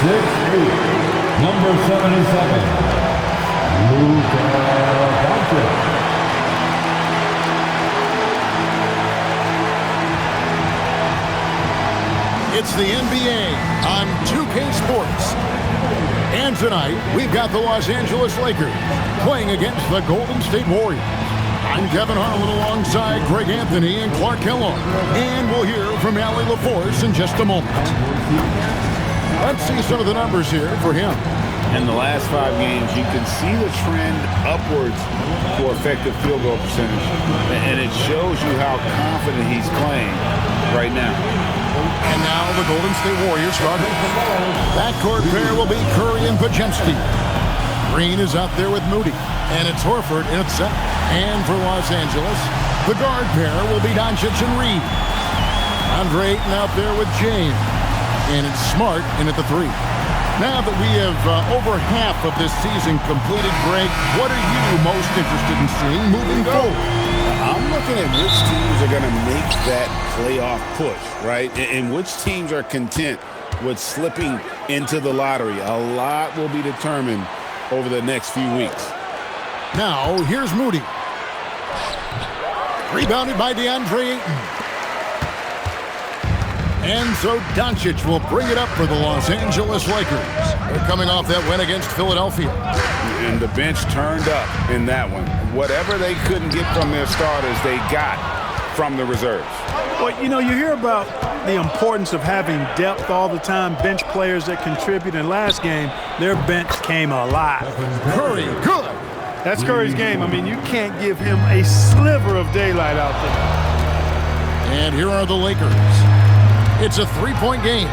number 77, Luka Doncic. It's the NBA on 2K Sports. And tonight, we've got the Los Angeles Lakers playing against the Golden State Warriors. I'm Kevin Harlan alongside Greg Anthony and Clark Kellogg. And we'll hear from Allie LaForce in just a moment. Let's see some of the numbers here for him. In the last 5 games, you can see the trend upwards for effective field goal percentage. And it shows you how confident he's playing right now. And now the Golden State Warriors starting. Backcourt pair will be Curry and Podziemski. Green is out there with Moody. And it's Horford in at center. And for Los Angeles, the guard pair will be Doncic and Reed. Andre Ayton out there with James. And it's Smart in at the 3. Now that we have over half of this season completed, Greg, what are you most interested in seeing moving forward? I'm looking at which teams are going to make that playoff push, right? And which teams are content with slipping into the lottery. A lot will be determined over the next few weeks. Now, here's Moody. Rebounded by DeAndre Ayton. And so Doncic will bring it up for the Los Angeles Lakers. They're coming off that win against Philadelphia. And the bench turned up in that one. Whatever they couldn't get from their starters, they got from the reserves. Well, you know, you hear about the importance of having depth all the time, bench players that contribute. In last game, their bench came alive. Curry, good. That's Curry's game. I mean, you can't give him a sliver of daylight out there. And here are the Lakers. It's a 3-point game.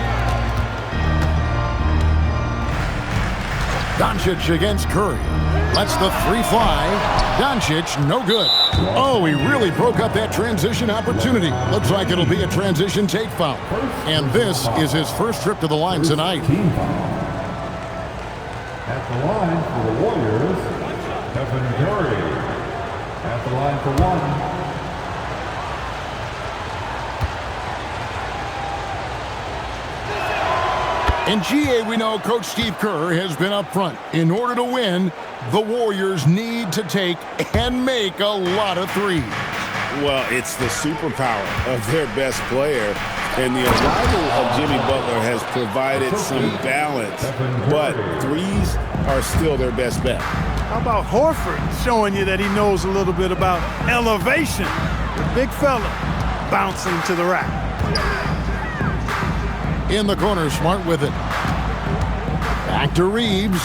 Doncic against Curry. Lets the 3 fly. Doncic, no good. Oh, he really broke up that transition opportunity. Looks like it'll be a transition take foul. And this is his first trip to the line tonight. At the line for the Warriors, Stephen Curry. At the line for 1. In GA, we know Coach Steve Kerr has been up front. In order to win, the Warriors need to take and make a lot of threes. Well, it's the superpower of their best player. And the arrival of Jimmy Butler has provided some balance. But threes are still their best bet. How about Horford showing you that he knows a little bit about elevation? The big fella bouncing to the rack. In the corner, Smart with it. Back to Reeves.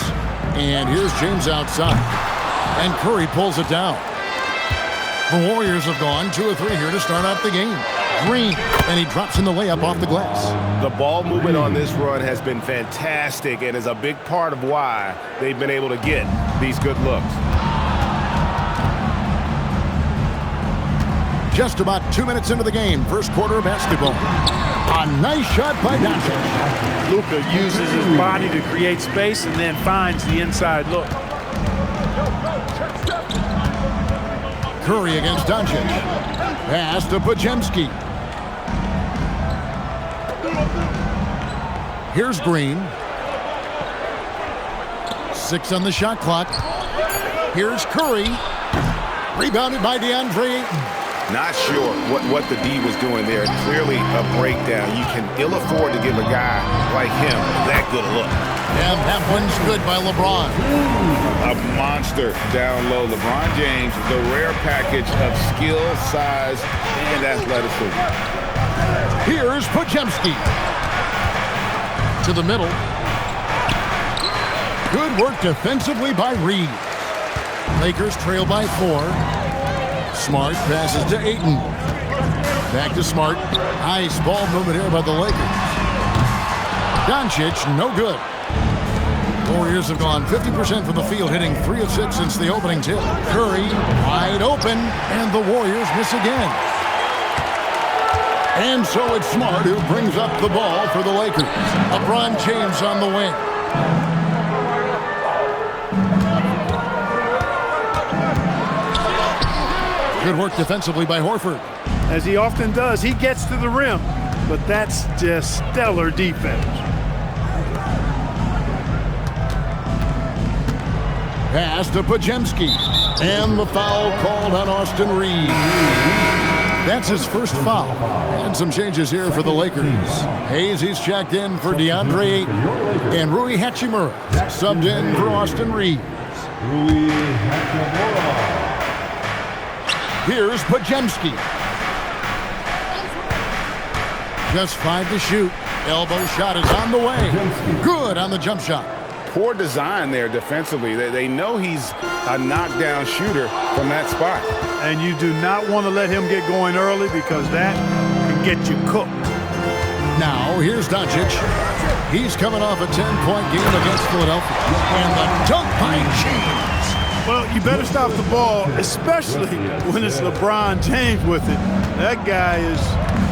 And here's James outside. And Curry pulls it down. The Warriors have gone 2 of 3 here to start out the game. Green, and he drops in the layup off the glass. The ball movement on this run has been fantastic and is a big part of why they've been able to get these good looks. Just about 2 minutes into the game, first quarter of basketball. A nice shot by Doncic. Luka uses his body to create space and then finds the inside look. Curry against Doncic. Pass to Podziemski. Here's Green. 6 on the shot clock. Here's Curry. Rebounded by DeAndre Ayton. Not sure what the D was doing there. Clearly a breakdown. You can ill afford to give a guy like him that good a look. And that one's good by LeBron. A monster down low. LeBron James, the rare package of skill, size, and athleticism. Here's Podziemski. To the middle. Good work defensively by Reed. Lakers trail by 4. Smart passes to Ayton. Back to Smart. Nice ball movement here by the Lakers. Doncic, no good. Warriors have gone 50% from the field, hitting 3 of 6 since the opening tip. Curry wide open, and the Warriors miss again. And so it's Smart who brings up the ball for the Lakers. LeBron James on the wing. Good work defensively by Horford. As he often does, he gets to the rim, but that's just stellar defense. Pass to Pajemski. And the foul called on Austin Reeves. That's his first foul. And some changes here for the Lakers. Hayes, he's checked in for DeAndre Ayton. And Rui Hachimura subbed in for Austin Reeves. Rui Hachimura. Here's Pajemski. Just 5 to shoot. Elbow shot is on the way. Good on the jump shot. Poor design there defensively. They know he's a knockdown shooter from that spot. And you do not want to let him get going early because that can get you cooked. Now, here's Doncic. He's coming off a 10-point game against Philadelphia. And the dunk by James. Well, you better stop the ball, especially when it's LeBron James with it. That guy is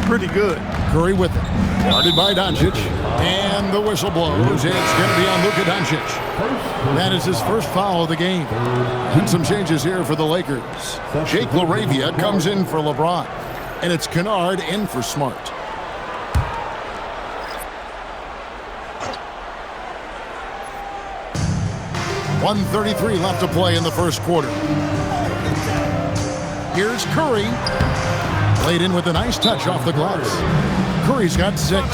pretty good. Curry with it. Guarded by Doncic. And the whistle blows. It's going to be on Luka Doncic. That is his first foul of the game. And some changes here for the Lakers. Jake LaRavia comes in for LeBron. And it's Kennard in for Smart. .133 left to play in the first quarter. Here's Curry. Laid in with a nice touch off the glass. Curry's got 6.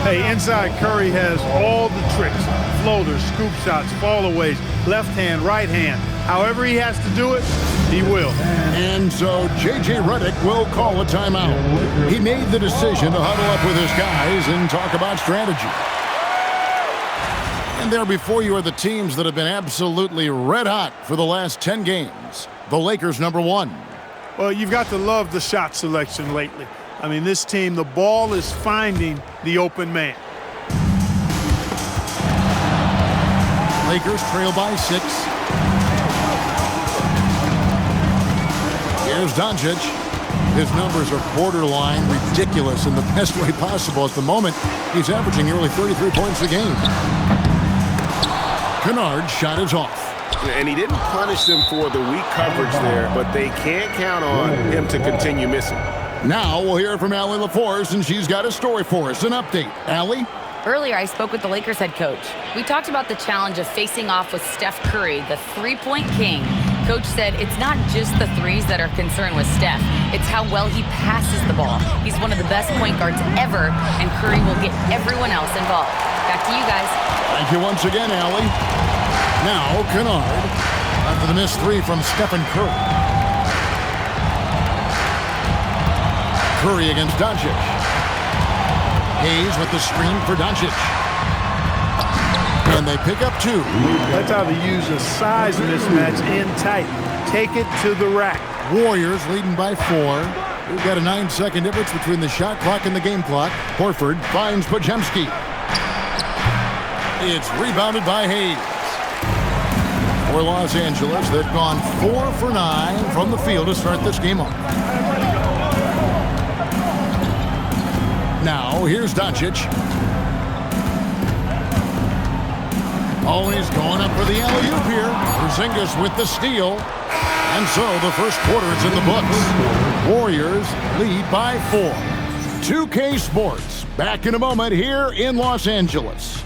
Hey, inside Curry has all the tricks. Floaters, scoop shots, fallaways, left hand, right hand. However he has to do it, he will. And so J.J. Redick will call a timeout. He made the decision to huddle up with his guys and talk about strategy. And there before you are the teams that have been absolutely red hot for the last 10 games. The Lakers, number 1. Well, you've got to love the shot selection lately. I mean, this team, the ball is finding the open man. Lakers trail by 6. Here's Doncic. His numbers are borderline ridiculous in the best way possible. At the moment, he's averaging nearly 33 points a game. Kennard's shot is off. And he didn't punish them for the weak coverage there, but they can't count on him to continue missing. Now we'll hear from Allie LaForce, and she's got a story for us. An update. Allie? Earlier, I spoke with the Lakers head coach. We talked about the challenge of facing off with Steph Curry, the three-point king. Coach said it's not just the threes that are concerned with Steph. It's how well he passes the ball. He's one of the best point guards ever, and Curry will get everyone else involved. Back to you guys. Thank you once again, Allie. Now, Kennard, after the missed 3 from Stephen Curry. Curry against Doncic. Hayes with the screen for Doncic. And they pick up 2. That's how they use a size mismatch in tight. Take it to the rack. Warriors leading by 4. We've got a 9-second difference between the shot clock and the game clock. Horford finds Pajemski. It's rebounded by Hayes. For Los Angeles, they've gone 4 for 9 from the field to start this game off. Now, here's Doncic. Oh, he's going up for the alley-oop here. Porzingis with the steal. And so the first quarter is in the books. Warriors lead by 4. 2K Sports, back in a moment here in Los Angeles.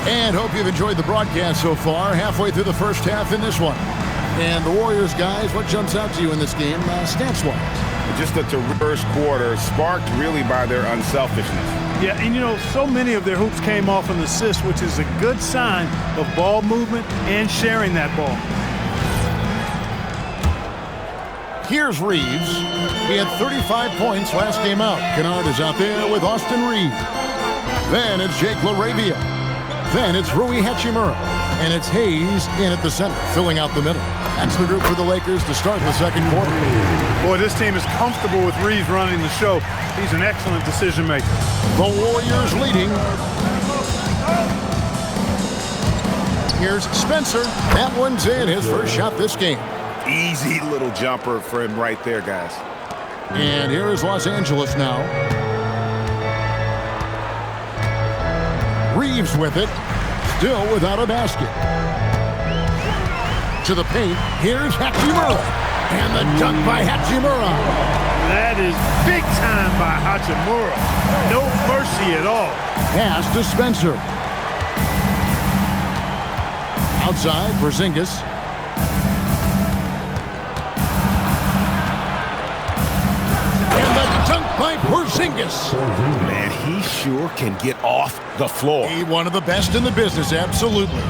And hope you've enjoyed the broadcast so far. Halfway through the first half in this one. And the Warriors, guys, what jumps out to you in this game, stats-wise? Just the first quarter, sparked really by their unselfishness. Yeah, and you know, so many of their hoops came off an assist, which is a good sign of ball movement and sharing that ball. Here's Reeves. He had 35 points last game out. Kennard is out there with Austin Reeves. Then it's Jake LaRavia. Then it's Rui Hachimura. And it's Hayes in at the center, filling out the middle. That's the group for the Lakers to start the second quarter. Boy, this team is comfortable with Reeves running the show. He's an excellent decision maker. The Warriors leading. Here's Spencer. That one's in, his first shot this game. Easy little jumper for him right there, guys. And here is Los Angeles now. Reeves with it. still without a basket. To the paint, here's Hachimura. And the dunk by Hachimura. That is big time by Hachimura. No mercy at all. Pass to Spencer. Outside, Porzingis. And the dunk by Porzingis. Man, he sure can get off the floor. He one of the best in the business, absolutely.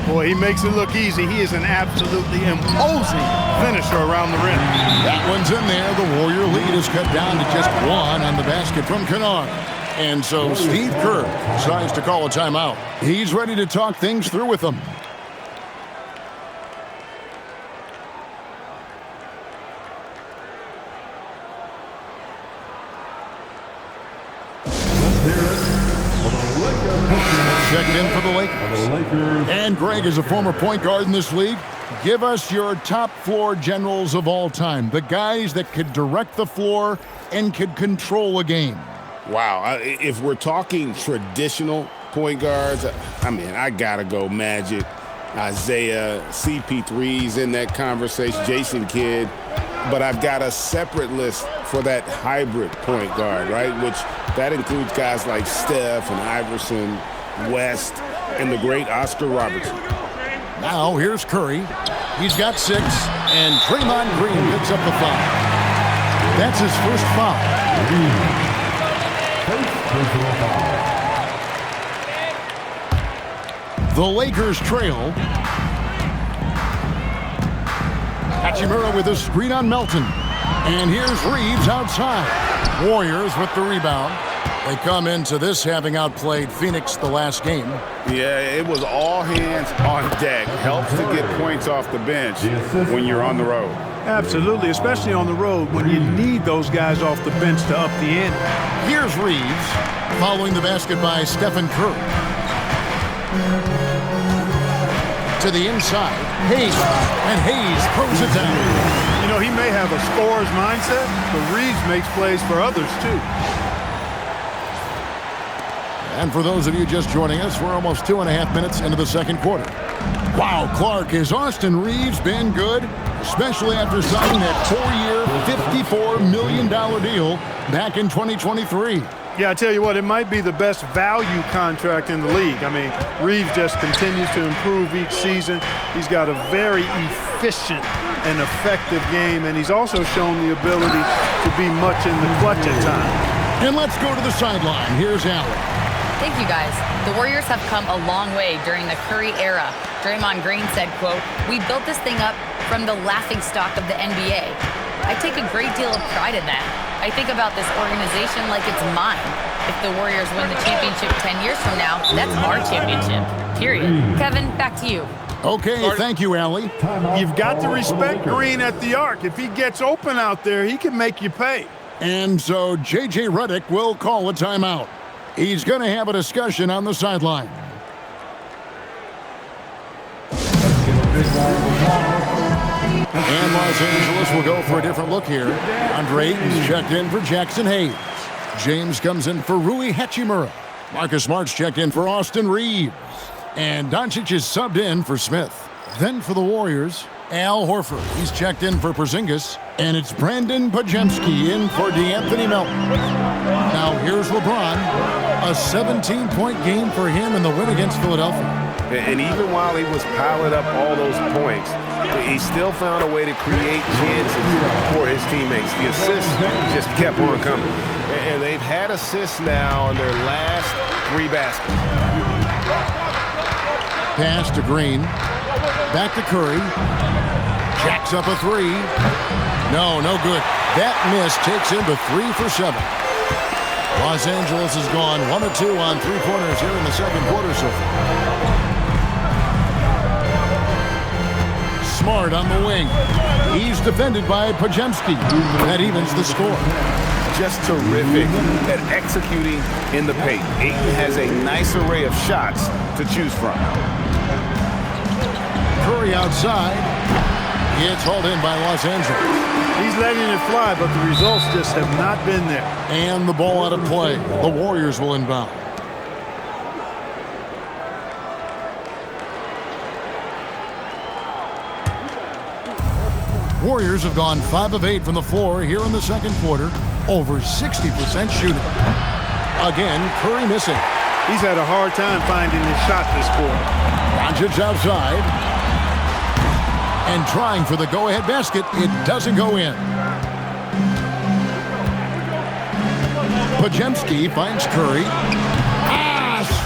Boy, he makes it look easy. He is an absolutely imposing finisher around the rim. That one's in there. The Warrior lead is cut down to just one on the basket from Kennard. And so Steve Kerr decides to call a timeout. He's ready to talk things through with them. Checked in for the Lakers. And Greg is a former point guard in this league. Give us your top floor generals of all time. The guys that could direct the floor and could control a game. Wow. If we're talking traditional point guards, I mean, I got to go Magic, Isaiah, CP3's in that conversation, Jason Kidd. But I've got a separate list for that hybrid point guard, right? Which that includes guys like Steph and Iverson, West, and the great Oscar Robertson. Now here's Curry. He's got 6, and Draymond Green picks up the foul. That's his first foul. The Lakers trail. Hachimura with a screen on Melton. And here's Reeves outside. Warriors with the rebound. They come into this having outplayed Phoenix the last game. Yeah, it was all hands on deck. Helps to get points off the bench when you're on the road. Absolutely, especially on the road when you need those guys off the bench to up the ante. Here's Reeves following the basket by Stephen Curry. To the inside, Hayes, and Hayes throws it down. You know, he may have a scorer's mindset, but Reeves makes plays for others too. And for those of you just joining us, we're almost 2.5 minutes into the second quarter. Wow, Clark, has Austin Reeves been good? Especially after signing that 4-year, $54 million deal back in 2023. Yeah, I tell you what, it might be the best value contract in the league. I mean, Reeves just continues to improve each season. He's got a very efficient and effective game, and he's also shown the ability to be much in the clutch at times. And let's go to the sideline. Here's Allen. Thank you, guys. The Warriors have come a long way during the Curry era. Draymond Green said, quote, "We built this thing up from the laughingstock of the NBA. I take a great deal of pride in that. I think about this organization like it's mine. If the Warriors win the championship 10 years from now, that's our championship, period." Kevin, back to you. Okay, thank you, Allie. You've got to respect Green at the arc. If he gets open out there, he can make you pay. And so J.J. Redick will call a timeout. He's going to have a discussion on the sideline. And Los Angeles will go for a different look here. Andre Ayton's checked in for Jackson Hayes. James comes in for Rui Hachimura. Marcus Smart's checked in for Austin Reeves. And Doncic is subbed in for Smith. Then for the Warriors, Al Horford. He's checked in for Porzingis. And it's Brandon Podziemski in for DeAnthony Melton. Now here's LeBron. A 17-point game for him in the win against Philadelphia. And even while he was piling up all those points, he still found a way to create chances for his teammates. The assists just kept on coming. And they've had assists now on their last 3 baskets. Pass to Green. Back to Curry. Jacks up a 3. No good. That miss takes him to 3 for 7. Los Angeles has gone 1 of 2 on 3-pointers here in the second quarter so far. Smart on the wing. He's defended by Podziemski. That evens the score. Just terrific at executing in the paint. Ayton has a nice array of shots to choose from. Curry outside. It's hauled in by Los Angeles. He's letting it fly, but the results just have not been there. And the ball out of play. The Warriors will inbound. Warriors have gone 5 of 8 from the floor here in the second quarter, over 60% shooting. Again, Curry missing. He's had a hard time finding his shot this quarter. Doncic outside. And trying for the go-ahead basket. It doesn't go in. Pajemski finds Curry.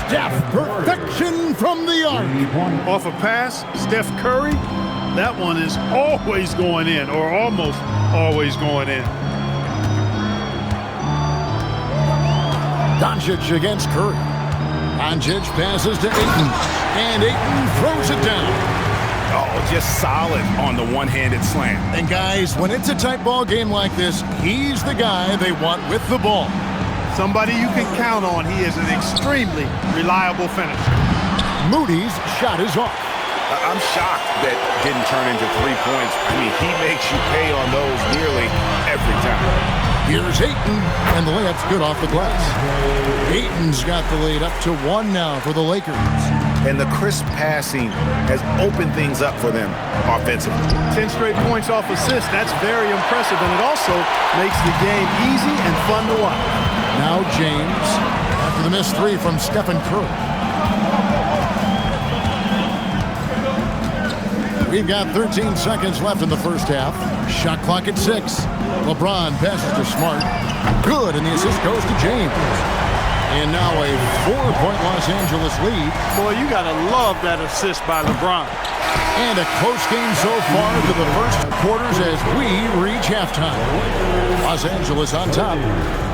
Steph, perfection from the arc. Off a pass, Steph Curry, that one is always going in, or almost always going in. Doncic against Curry. Doncic passes to Ayton, and Ayton throws it down. Oh, just solid on the one-handed slam. And guys, when it's a tight ball game like this, he's the guy they want with the ball. Somebody you can count on. He is an extremely reliable finisher. Moody's shot is off. I'm shocked that didn't turn into 3 points. I mean, he makes you pay on those nearly every time. Here's Ayton, and the layup's good off the glass. Ayton's got the lead up to 1 now for the Lakers. And the crisp passing has opened things up for them offensively. 10 straight points off assists. That's very impressive, and it also makes the game easy and fun to watch. Now James, after the missed 3 from Stephen Curry. We've got 13 seconds left in the first half. Shot clock at 6. LeBron passes to Smart. Good, and the assist goes to James. And now a 4-point Los Angeles lead. Boy, you got to love that assist by LeBron. And a close game so far to the first quarters as we reach halftime. Los Angeles on top,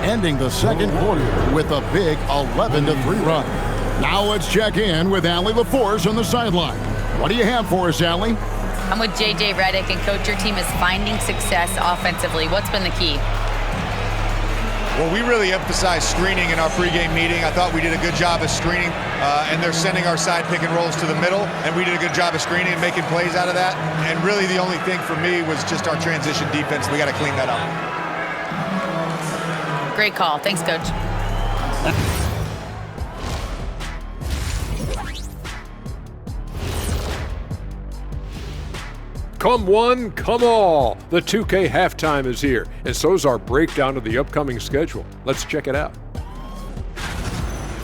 ending the second quarter with a big 11-3 run. Now let's check in with Allie LaForce on the sideline. What do you have for us, Allie? I'm with J.J. Redick, and Coach, your team is finding success offensively. What's been the key? Well, we really emphasized screening in our pregame meeting. I thought we did a good job of screening, and they're sending our side pick and rolls to the middle, and we did a good job of screening and making plays out of that. And really the only thing for me was just our transition defense. We got to clean that up. Great call. Thanks, Coach. Come one, come all. The 2K halftime is here, and so's our breakdown of the upcoming schedule. Let's check it out.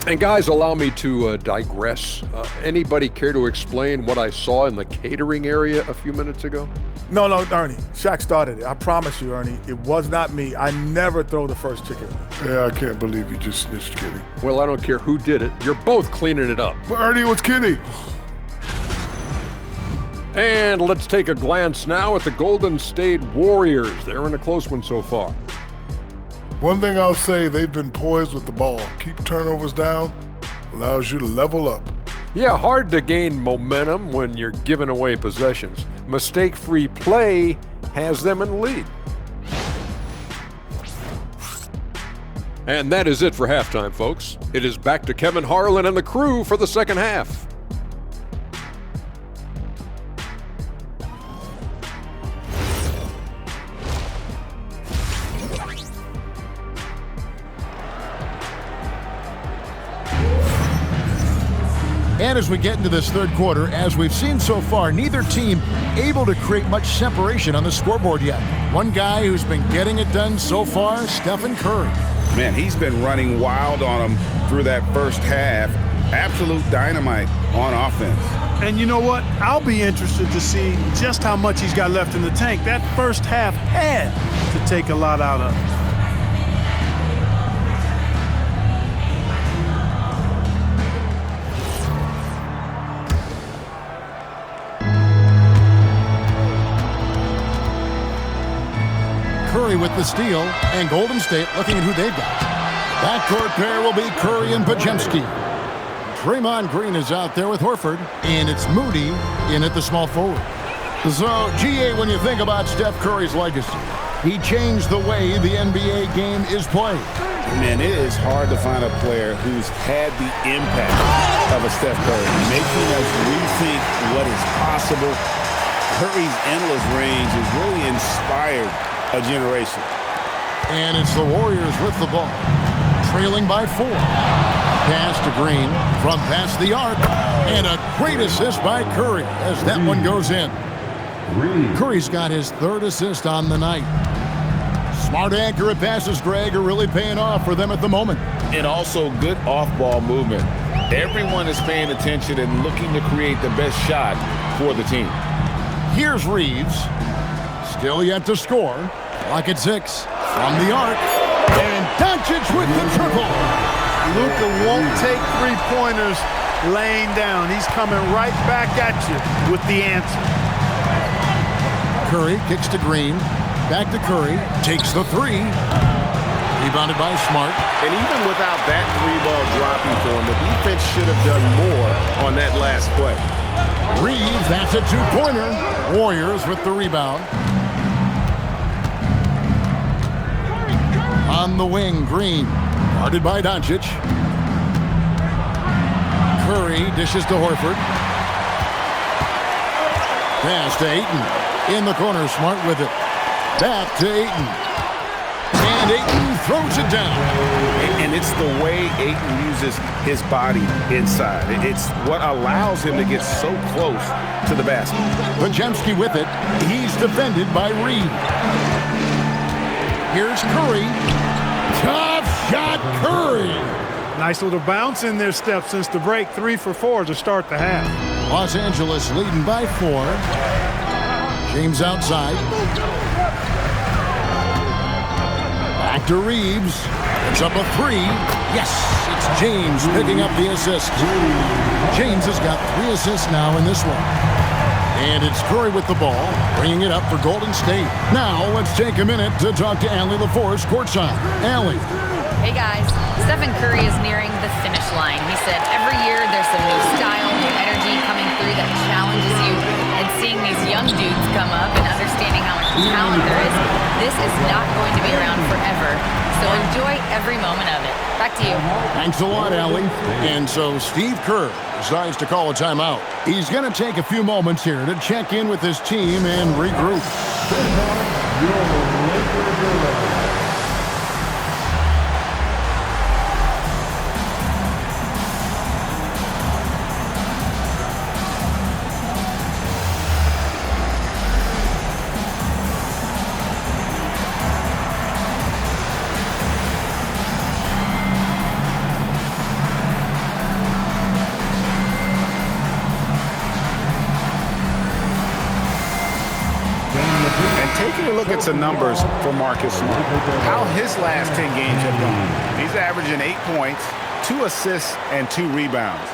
And guys, allow me to digress. Anybody care to explain what I saw in the catering area a few minutes ago? No, Ernie. Shaq started it. I promise you, Ernie. It was not me. I never throw the first chicken. Yeah, I can't believe you just snitched Kenny. Well, I don't care who did it. You're both cleaning it up. But Ernie was Kenny. And let's take a glance now at the Golden State Warriors. They're in a close one so far. One thing I'll say, they've been poised with the ball. Keep turnovers down, allows you to level up. Yeah, hard to gain momentum when you're giving away possessions. Mistake-free play has them in the lead. And that is it for halftime, folks. It is back to Kevin Harlan and the crew for the second half. And as we get into this third quarter, as we've seen so far, neither team able to create much separation on the scoreboard yet. One guy who's been getting it done so far, Stephen Curry. Man, he's been running wild on him through that first half. Absolute dynamite on offense. And you know what? I'll be interested to see just how much he's got left in the tank. That first half had to take a lot out of him. Curry with the steal, and Golden State looking at who they've got. Backcourt pair will be Curry and Pajemski. Draymond Green is out there with Horford, and it's Moody in at the small forward. So, GA, when you think about Steph Curry's legacy, he changed the way the NBA game is played. Man, it is hard to find a player who's had the impact of a Steph Curry, making us rethink what is possible. Curry's endless range has really inspired a generation. And it's the Warriors with the ball, trailing by 4. Pass to Green from past the arc, and a great assist by Curry as that one goes in. Reeves. Curry's got his 3rd assist on the night. Smart, accurate passes, Greg, are really paying off for them at the moment. And also good off-ball movement. Everyone is paying attention and looking to create the best shot for the team. Here's Reeves. Still yet to score. Clock at 6. From the arc. And doncic with the triple. Luka won't take three-pointers laying down. He's coming right back at you with the answer. Curry kicks to Green. Back to Curry. Takes the 3. Rebounded by Smart. And even without that 3-ball dropping for him, the defense should have done more on that last play. Reeves, that's a 2-pointer. Warriors with the rebound. On the wing, Green. Guarded by Doncic. Curry dishes to Horford. Pass to Ayton. In the corner, Smart with it. Back to Ayton. And Ayton throws it down. And it's the way Ayton uses his body inside. It's what allows him to get so close to the basket. Podziemski with it. He's defended by Reed. Here's Curry. Tough shot, Curry. Nice little bounce in their step since the break. 3 for 4 to start the half. Los Angeles leading by 4. James outside. Back to Reeves. It's up a 3. Yes, it's James picking up the assist. James has got 3 assists now in this one. And it's Curry with the ball, bringing it up for Golden State. Now let's take a minute to talk to Allie LaForce courtside. Allie. Hey guys, Stephen Curry is nearing the finish line. He said every year there's some new style, new energy coming through that challenges you. And seeing these young dudes come up and understanding how much talent there is, this is not going to be around forever. So enjoy every moment of it. Back to you. Thanks a lot, Allie. And so Steve Kerr decides to call a timeout. He's going to take a few moments here to check in with his team and regroup. Taking a look at some numbers for Marcus Smart, how his last 10 games have gone. He's averaging 8 points, 2 assists, and 2 rebounds.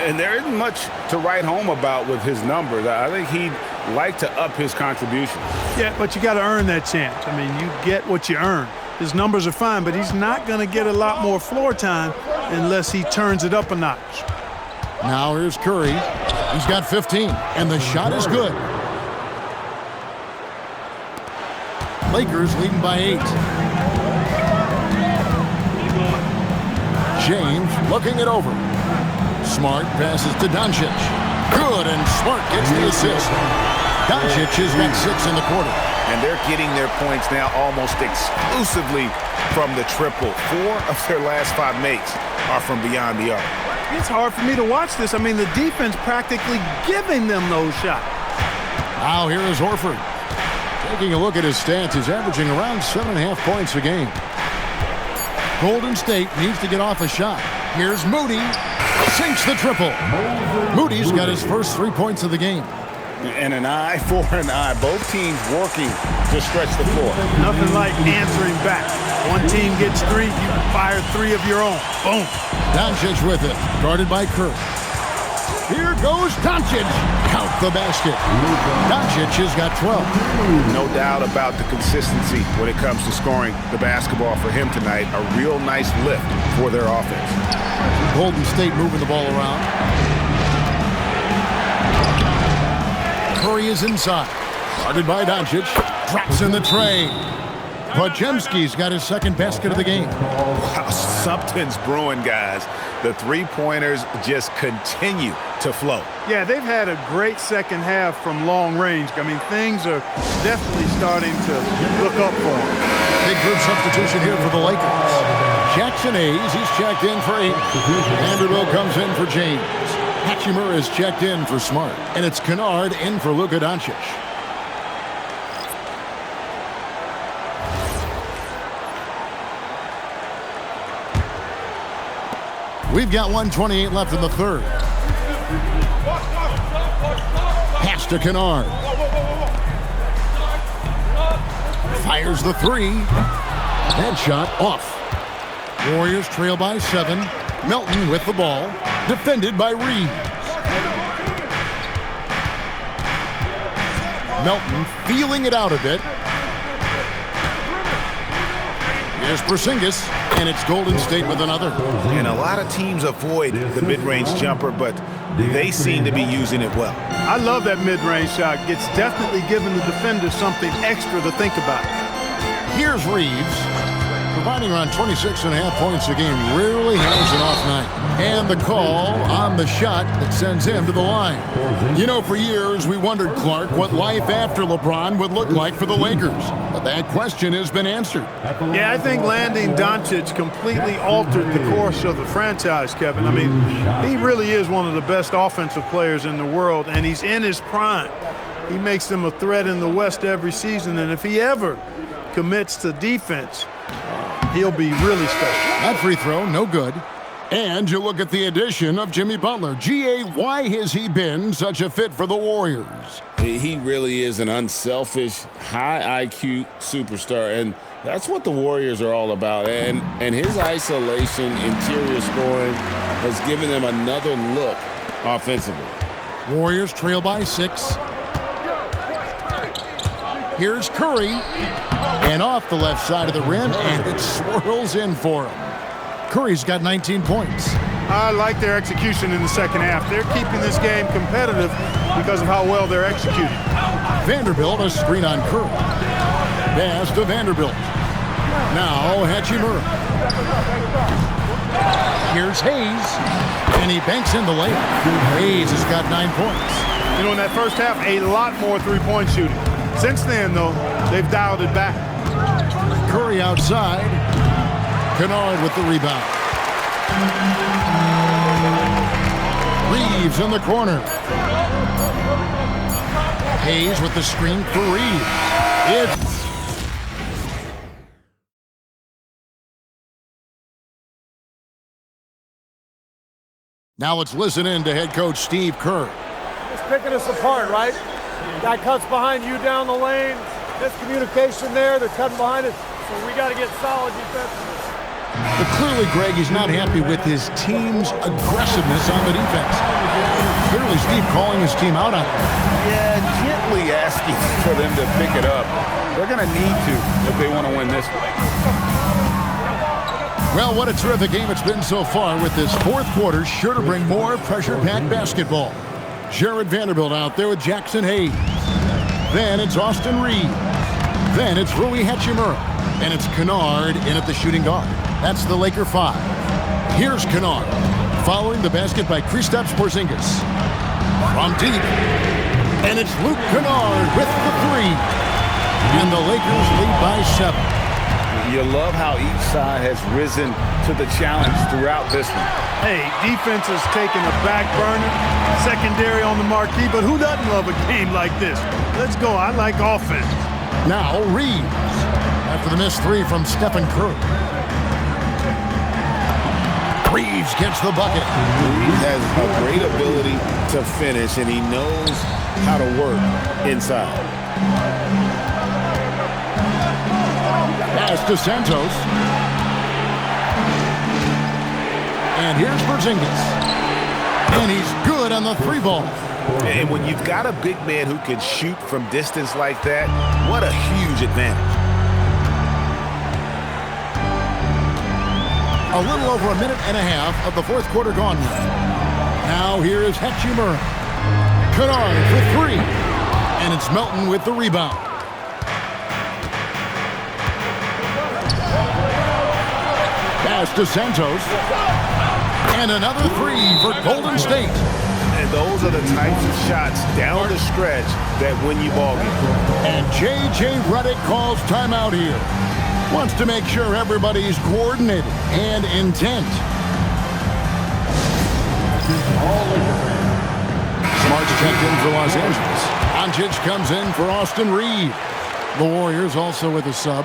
And there isn't much to write home about with his numbers. I think he'd like to up his contribution. Yeah, but you got to earn that chance. I mean, you get what you earn. His numbers are fine, but he's not going to get a lot more floor time unless he turns it up a notch. Now here's Curry. He's got 15, and the shot is good. Lakers leading by 8. James looking it over. Smart passes to Doncic. Good, and Smart gets the assist. Doncic has got 6 in the quarter. And they're getting their points now almost exclusively from the triple. 4 of their last 5 makes are from beyond the arc. It's hard for me to watch this. I mean, the defense practically giving them those shots. Now here is Horford. Taking a look at his stats, he's averaging around 7.5 points a game. Golden State needs to get off a shot. Here's Moody. Sinks the triple. Moody's got his first 3 points of the game. And an eye for an eye. Both teams working to stretch the floor. Nothing like answering back. One team gets 3, you can fire 3 of your own. Boom. Doncic with it, guarded by Kerr. Here goes Doncic. Count the basket. Doncic has got 12. No doubt about the consistency when it comes to scoring the basketball for him tonight. A real nice lift for their offense. Golden State moving the ball around. Curry is inside. Guarded by Doncic. Drops in the tray. Podziemski's got his second basket of the game. Wow, something's brewing, guys. The three-pointers just continue to flow. Yeah, they've had a great second half from long range. I mean, things are definitely starting to look up for them. Big group substitution here for the Lakers. Jackson Hayes, he's checked in for 8. Vanderbilt comes in for James. Hachimura is checked in for Smart. And it's Kennard in for Luka Doncic. We've got 1:28 left in the third. Pass to Kennard. Fires the three. Headshot off. Warriors trail by 7. Melton with the ball. Defended by Reeves. Melton feeling it out a bit. Here's Porzingis, and it's Golden State with another. And a lot of teams avoid the mid-range jumper, but they seem to be using it well. I love that mid-range shot. It's definitely giving the defender something extra to think about. Here's Reeves, providing around 26.5 points a game. Rarely has an off night. And the call on the shot that sends him to the line. You know, for years we wondered, Clark, what life after LeBron would look like for the Lakers. But that question has been answered. Yeah, I think landing Doncic completely altered the course of the franchise, Kevin. I mean, he really is one of the best offensive players in the world, and he's in his prime. He makes them a threat in the West every season, and if he ever commits to defense, he'll be really special. That free throw, no good. And you look at the addition of Jimmy Butler. G.A., why has he been such a fit for the Warriors? He really is an unselfish, high IQ superstar, and that's what the Warriors are all about. And his isolation, interior scoring has given them another look offensively. Warriors trail by 6. Here's Curry. And off the left side of the rim, and it swirls in for him. Curry's got 19 points. I like their execution in the second half. They're keeping this game competitive because of how well they're executing. Vanderbilt, a screen on Curry. Pass to Vanderbilt. Now Hachimura. Here's Hayes, and he banks in the layup. Hayes has got 9 points. You know, in that first half, a lot more three-point shooting. Since then, though, they've dialed it back. Curry outside. Kennard with the rebound. Reeves in the corner. Hayes with the screen for Reeves. Now let's listen in to head coach Steve Kerr. It's picking us apart, right? Guy cuts behind you down the lane. Miscommunication there. They're cutting behind it. So we got to get solid defensively. But clearly, Greg, he's not happy with his team's aggressiveness on the defense. Clearly, Steve calling his team out on it. Yeah, gently asking for them to pick it up. They're going to need to if they want to win this one. Well, what a terrific game it's been so far, with this fourth quarter sure to bring more pressure-packed basketball. Jared Vanderbilt out there with Jackson Hayes. Then it's Austin Reeves. Then it's Rui Hachimura. And it's Kennard in at the shooting guard. That's the Laker 5. Here's Kennard, following the basket by Kristaps Porzingis. From deep. And it's Luke Kennard with the 3. And the Lakers lead by 7. You love how each side has risen to the challenge throughout this one. Hey, defense has taken a back burner, secondary on the marquee, but who doesn't love a game like this? Let's go. I like offense. Now Reeves, after the missed 3 from Stephen Curry. Reeves gets the bucket. Reeves has a great ability to finish, and he knows how to work inside. Pass to Santos. And here's Porzingis. And he's good on the 3 ball. And when you've got a big man who can shoot from distance like that, what a huge advantage. A little over a minute and a half of the fourth quarter gone now. Now here is Hachimura. Kennard for 3. And it's Melton with the rebound. Pass to Santos. And another 3 for Golden State. And those are the types of shots down the stretch that win you ball games. And J.J. Redick calls timeout here. Wants to make sure everybody's coordinated and intent. Smart's checked in for Los Angeles. Doncic comes in for Austin Reeves. The Warriors also with a sub.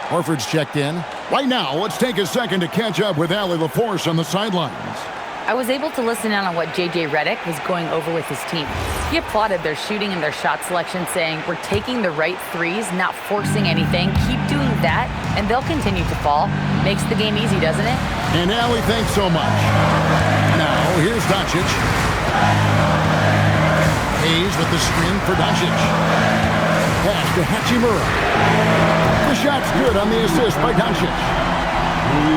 Horford's checked in. Right now, let's take a second to catch up with Allie LaForce on the sidelines. I was able to listen in on what J.J. Redick was going over with his team. He applauded their shooting and their shot selection, saying, "We're taking the right threes, not forcing anything. Keep doing that, and they'll continue to fall." Makes the game easy, doesn't it? And Allie, thanks so much. Now, here's Doncic. Hayes with the screen for Doncic. Pass to Hachimura. The shot's good on the assist by Doncic.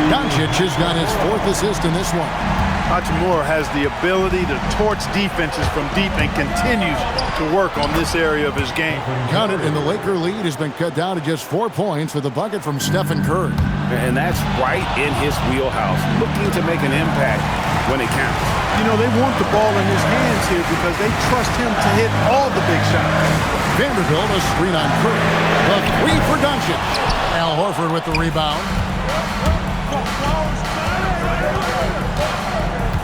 Doncic has got his 4th assist in this one. Hachimura has the ability to torch defenses from deep and continues to work on this area of his game. Count it, and the Laker lead has been cut down to just 4 points with a bucket from Stephen Curry. And that's right in his wheelhouse, looking to make an impact when it counts. You know, they want the ball in his hands here because they trust him to hit all the big shots. Vanderbilt a screen on Curry. The 3 for Doncic. Al Horford with the rebound.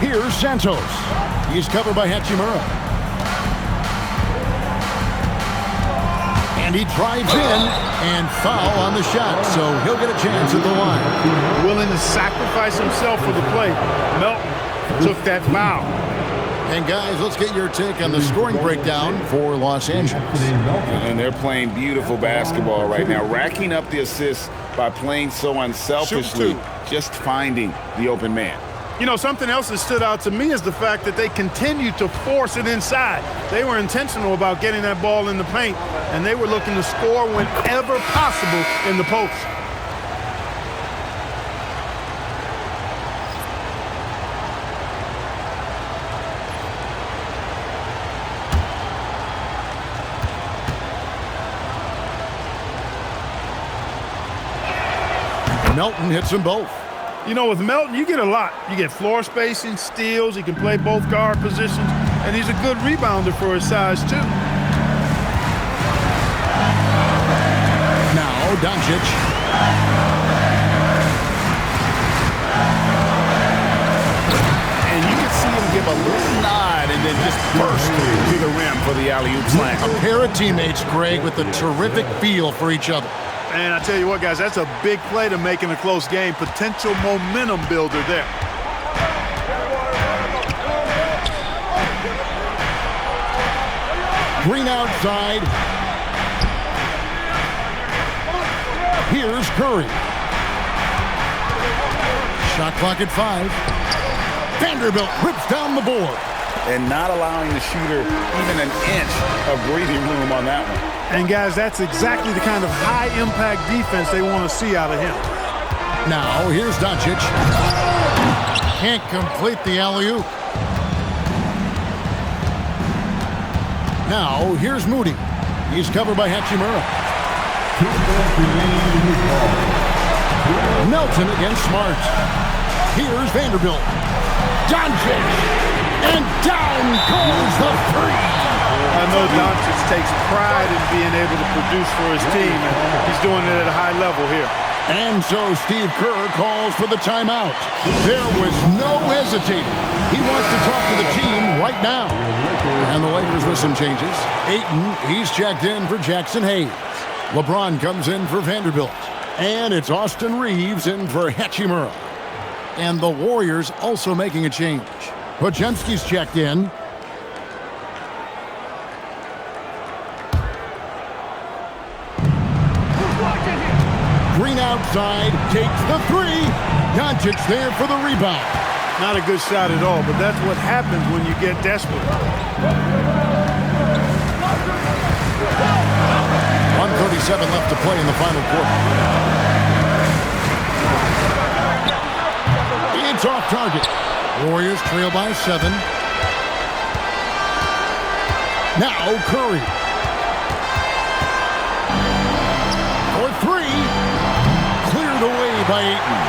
Here's Santos. He's covered by Hachimura. And he drives in and foul on the shot, so he'll get a chance at the line. Willing to sacrifice himself for the play. Melton took that foul. And guys, let's get your take on the scoring breakdown for Los Angeles. And they're playing beautiful basketball right now, racking up the assists by playing so unselfishly, just finding the open man. You know, something else that stood out to me is the fact that they continued to force it inside. They were intentional about getting that ball in the paint, and they were looking to score whenever possible in the post. Melton hits them both. You know, with Melton, you get a lot. You get floor spacing, steals. He can play both guard positions, and he's a good rebounder for his size, too. Now, Doncic. And you can see him give a little nod and then just burst to the rim for the alley-oop slam. A pair of teammates, Greg, with a terrific feel for each other. And I tell you what, guys, that's a big play to make in a close game. Potential momentum builder there. Green outside. Here's Curry. Shot clock at 5. Vanderbilt whips down the board. And not allowing the shooter even an inch of breathing room on that one. And, guys, that's exactly the kind of high-impact defense they want to see out of him. Now, here's Doncic. Can't complete the alley-oop. Now, here's Moody. He's covered by Hachimura. Melton against Smart. Here's Vanderbilt. Doncic. And down goes the 3. I know Doncic takes pride in being able to produce for his team, and he's doing it at a high level here. And so Steve Kerr calls for the timeout. There was no hesitating. He wants to talk to the team right now. And the Lakers with some changes. Ayton, he's checked in for Jackson Hayes. LeBron comes in for Vanderbilt. And it's Austin Reeves in for Hachimura. And the Warriors also making a change. Podziemski's checked in. Green outside, takes the 3. Doncic there for the rebound. Not a good shot at all, but that's what happens when you get desperate. 1:37 left to play in the final quarter. It's off target. Warriors trail by 7. Now Curry. For 3. Cleared away by Ayton.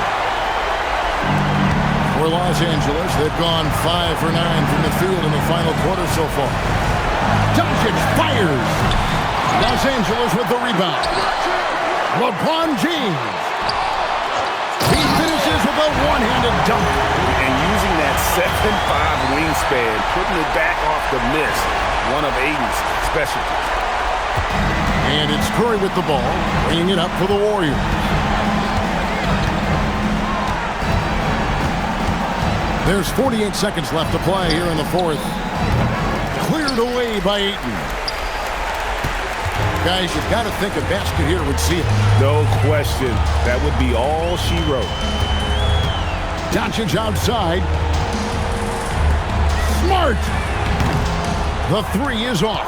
For Los Angeles, they've gone 5 for 9 from the field in the final quarter so far. Doncic fires. Los Angeles with the rebound. LeBron James. He finishes with a one-handed dunk. And using that 7'5" wingspan, putting it back off the miss. One of Ayton's specialties. And it's Curry with the ball, bringing it up for the Warriors. There's 48 seconds left to play here in the fourth. Cleared away by Ayton. Guys, you've got to think a basket here would seal it. No question. That would be all she wrote. Doncic outside. Smart. The three is off.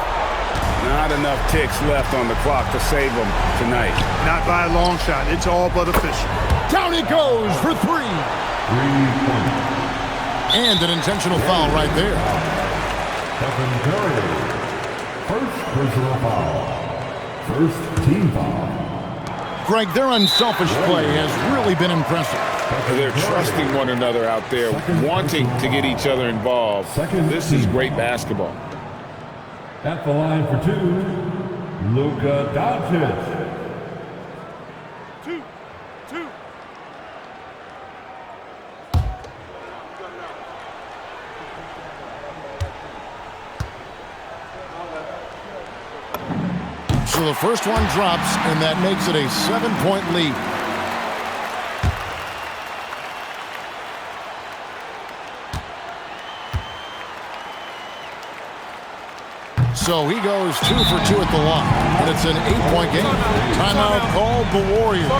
Not enough ticks left on the clock to save them tonight. Not by a long shot. It's all but official. Down it goes for three. 3-point. And an intentional foul right there. Stephen Curry. First personal foul. First team foul. Greg, their unselfish play has really been impressive. They're trusting one another out there, wanting to get each other involved. This is great basketball. At the line for two, Luka Doncic. Two. So the first one drops, and that makes it a 7-point lead. So he goes 2 for 2 at the line, and it's an 8-point game. Timeout called the Warriors.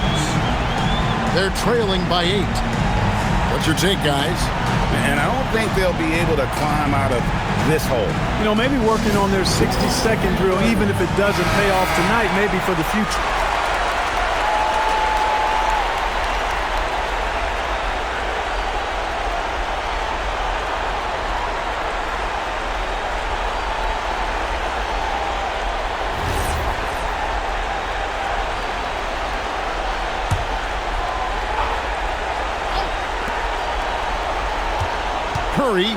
They're trailing by 8. What's your take, guys? And I don't think they'll be able to climb out of this hole. You know, maybe working on their 60-second drill, even if it doesn't pay off tonight, maybe for the future. Curry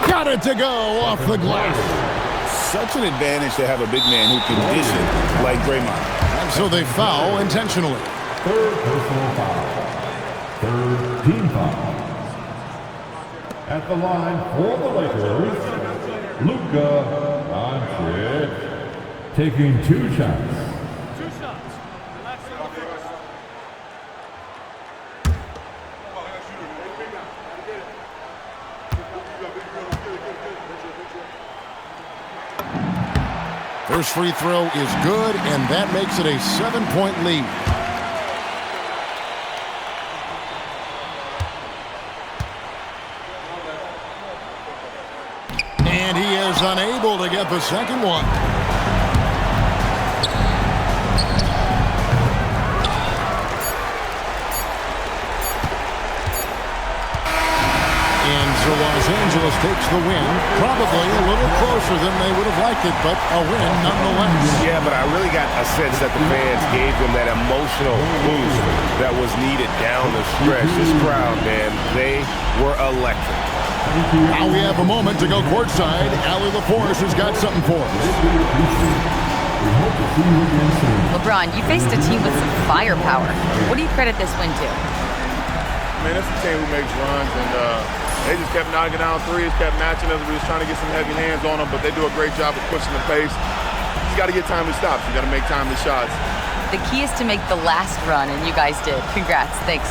got it to go off the glass. Such an advantage to have a big man who can dish it like Draymond. And so they foul intentionally. Third personal foul. Third team foul. At the line for the Lakers, Luka Doncic taking 2 shots. First free throw is good, and that makes it a 7-point lead. And he is unable to get the second one. So Los Angeles takes the win, probably a little closer than they would have liked it, but a win nonetheless. Yeah, but I really got a sense that the fans gave them that emotional boost that was needed down the stretch. This crowd, man, they were electric. Now we have a moment to go courtside. Allie LaForce has got something for us. LeBron, you faced a team with some firepower. What do you credit this win to? Man, it's a team who makes runs, and they just kept knocking down threes, kept matching us. We was trying to get some heavy hands on them, but they do a great job of pushing the pace. You just got to get timely stops. You got to make timely shots. The key is to make the last run, and you guys did. Congrats. Thanks.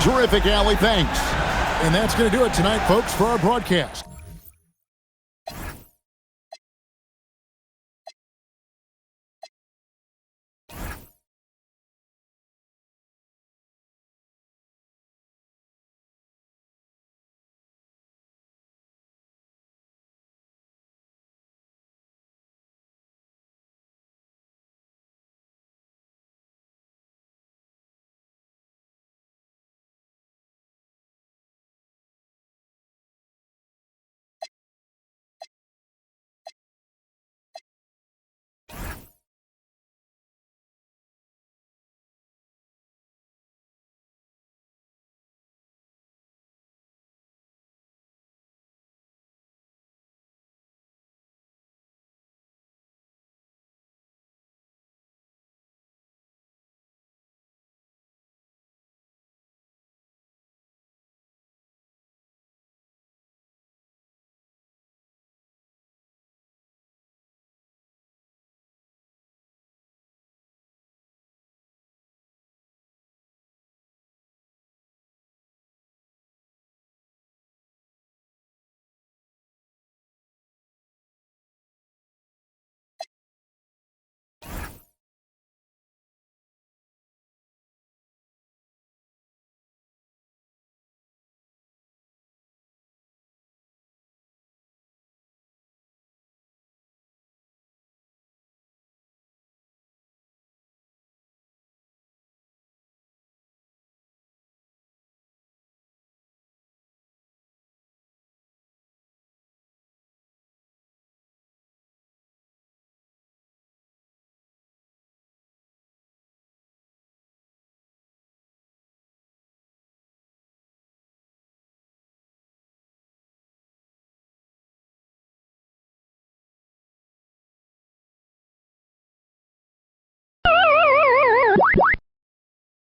Terrific, Allie. Thanks. And that's going to do it tonight, folks, for our broadcast.